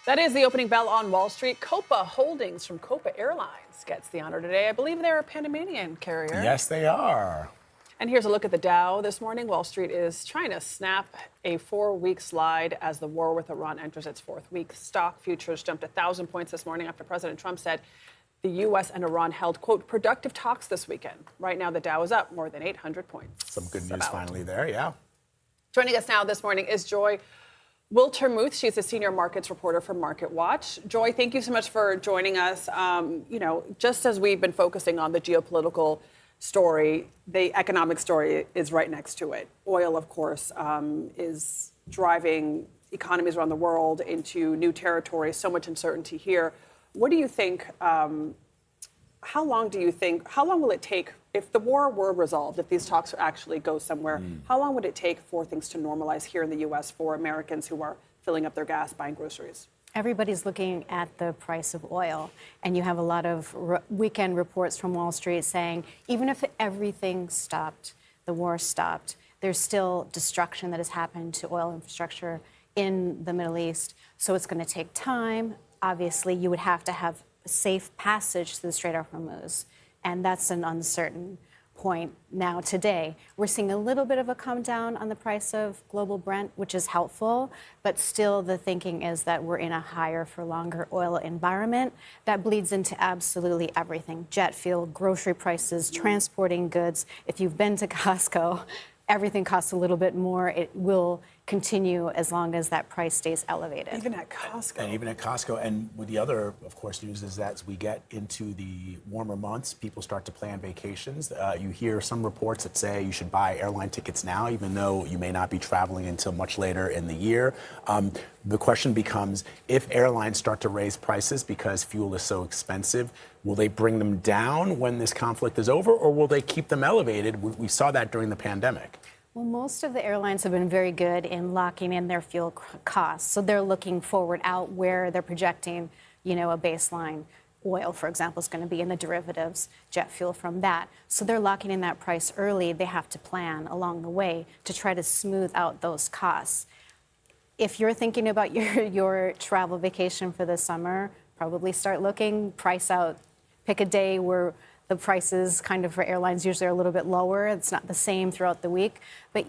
That is the opening bell on Wall Street. Copa Holdings from Copa Airlines gets the honor today. I believe they're a Panamanian carrier. Yes, they are. And here's a look at the Dow this morning. Wall Street is trying to snap a 4-week slide as the war with Iran enters its 4th week. Stock futures jumped 1,000 points this morning after President Trump said the U.S. and Iran held, quote, productive talks this weekend. Right now, the Dow is up more than 800 points. Some good news finally there, yeah. Joining us now this morning is Joy Wiltermuth. She's a senior markets reporter for MarketWatch. Joy, thank you so much for joining us. Just as we've been focusing on the geopolitical story, the economic story is right next to it. Oil, of course, is driving economies around the world into new territory. So much uncertainty here. What do you think? How long will it take if the war were resolved, if these talks actually go somewhere? How long would it take for things to normalize here in the U.S. for Americans who are filling up their gas, buying groceries? Everybody's looking at the price of oil, and you have a lot of weekend reports from Wall Street saying even if everything stopped, the war stopped, there's still destruction that has happened to oil infrastructure in the Middle East. So it's going to take time. Obviously, you would have to have a safe passage through the Strait of Hormuz, and that's an uncertain point now today. We're seeing a little bit of a come down on the price of global Brent, which is helpful, but still the thinking is that we're in a higher for longer oil environment. That bleeds into absolutely everything: jet fuel, grocery prices, transporting goods. If you've been to Costco, everything costs a little bit more. It will continue as long as that price stays elevated. Even at Costco. And with the other, of course, news is that as we get into the warmer months, people start to plan vacations. You hear some reports that say you should buy airline tickets now, even though you may not be traveling until much later in the year. The question becomes, if airlines start to raise prices because fuel is so expensive, will they bring them down when this conflict is over, or will they keep them elevated? We saw that during the pandemic. Well, most of the airlines have been very good in locking in their fuel costs. So they're looking forward out where they're projecting, a baseline. Oil, for example, is going to be in the derivatives, jet fuel from that. So they're locking in that price early. They have to plan along the way to try to smooth out those costs. If you're thinking about your travel vacation for the summer, probably start looking, price out, pick a day where the prices kind of for airlines usually are a little bit lower. It's not the same throughout the week. But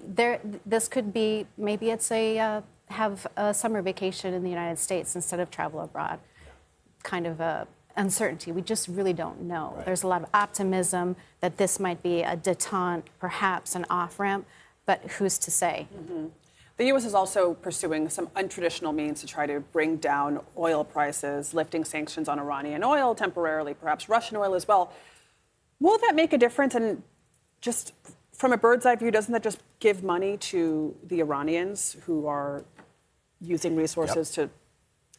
this could be, maybe it's have a summer vacation in the United States instead of travel abroad. Kind of a uncertainty. We just really don't know. Right. There's a lot of optimism that this might be a detente, perhaps an off-ramp, but who's to say? Mm-hmm. The U.S. is also pursuing some untraditional means to try to bring down oil prices, lifting sanctions on Iranian oil temporarily, perhaps Russian oil as well. Will that make a difference? And just from a bird's eye view, doesn't that just give money to the Iranians who are using resources to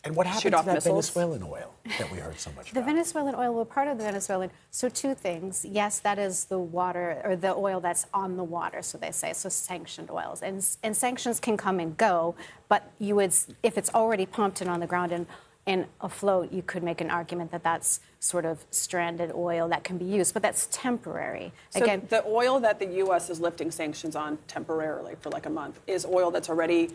And what happened shoot to off that missiles? Venezuelan oil that we heard so much The about? Venezuelan oil, well, part of the Venezuelan, so two things. Yes, that is the water, or the oil that's on the water, so they say, so sanctioned oils. And sanctions can come and go, but you would, if it's already pumped and on the ground and afloat, you could make an argument that that's sort of stranded oil that can be used, but that's temporary. So again, the oil that the U.S. is lifting sanctions on temporarily for like a month is oil that's already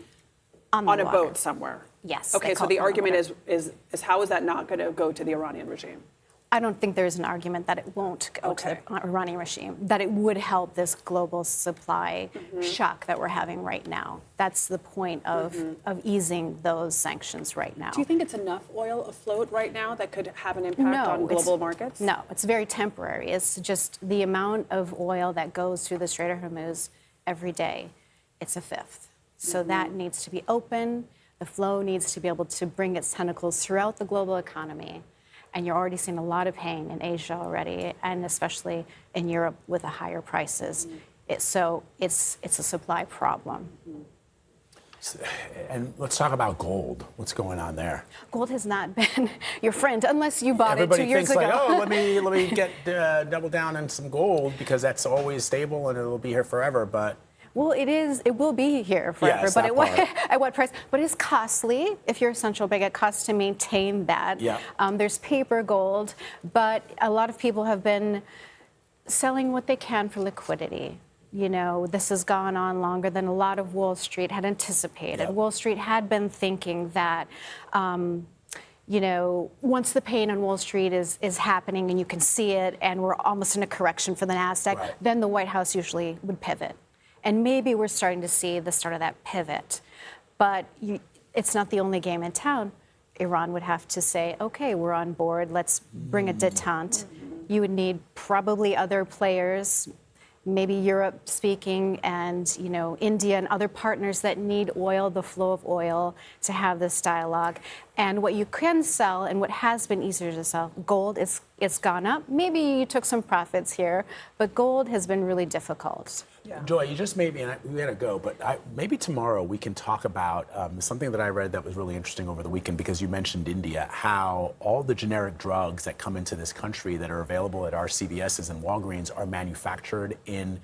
on a boat somewhere. Yes. Okay, so the argument is how is that not going to go to the Iranian regime? I don't think there's an argument that it won't go to the Iranian regime, that it would help this global supply shock that we're having right now. That's the point of easing those sanctions right now. Do you think it's enough oil afloat right now that could have an impact on global markets? No, it's very temporary. It's just the amount of oil that goes through the Strait of Hormuz every day. It's a fifth. So that needs to be open. The flow needs to be able to bring its tentacles throughout the global economy. And you're already seeing a lot of pain in Asia already, and especially in Europe with the higher prices. So it's a supply problem. And let's talk about gold. What's going on there? Gold has not been your friend unless you bought Everybody it 2 years thinks ago. like, oh, let me get double down on some gold because that's always stable and it'll be here forever. But well, it will be here forever, but at what price? But it's costly. If you're a central bank, it costs to maintain that. Yeah. There's paper gold, but a lot of people have been selling what they can for liquidity. This has gone on longer than a lot of Wall Street had anticipated. Yep. Wall Street had been thinking that once the pain on Wall Street is happening and you can see it and we're almost in a correction for the NASDAQ, Right. then the White House usually would pivot. And maybe we're starting to see the start of that pivot. But it's not the only game in town. Iran would have to say, okay, we're on board, let's bring a detente. You would need probably other players, maybe Europe speaking, and India and other partners that need oil, the flow of oil, to have this dialogue. And what you can sell, and what has been easier to sell, gold, it's gone up. Maybe you took some profits here, but gold has been really difficult. Yeah. Joy, you just made me, and we gotta go, but maybe tomorrow we can talk about something that I read that was really interesting over the weekend, because you mentioned India, how all the generic drugs that come into this country that are available at our CVS's and Walgreens are manufactured in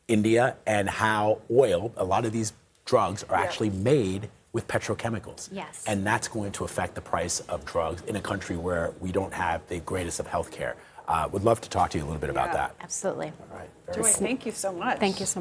India, and how oil, a lot of these drugs are actually made with petrochemicals. Yes. And that's going to affect the price of drugs in a country where we don't have the greatest of health care. Would love to talk to you a little bit about that. Absolutely. All right. Joy, thank you so much. Thank you so much.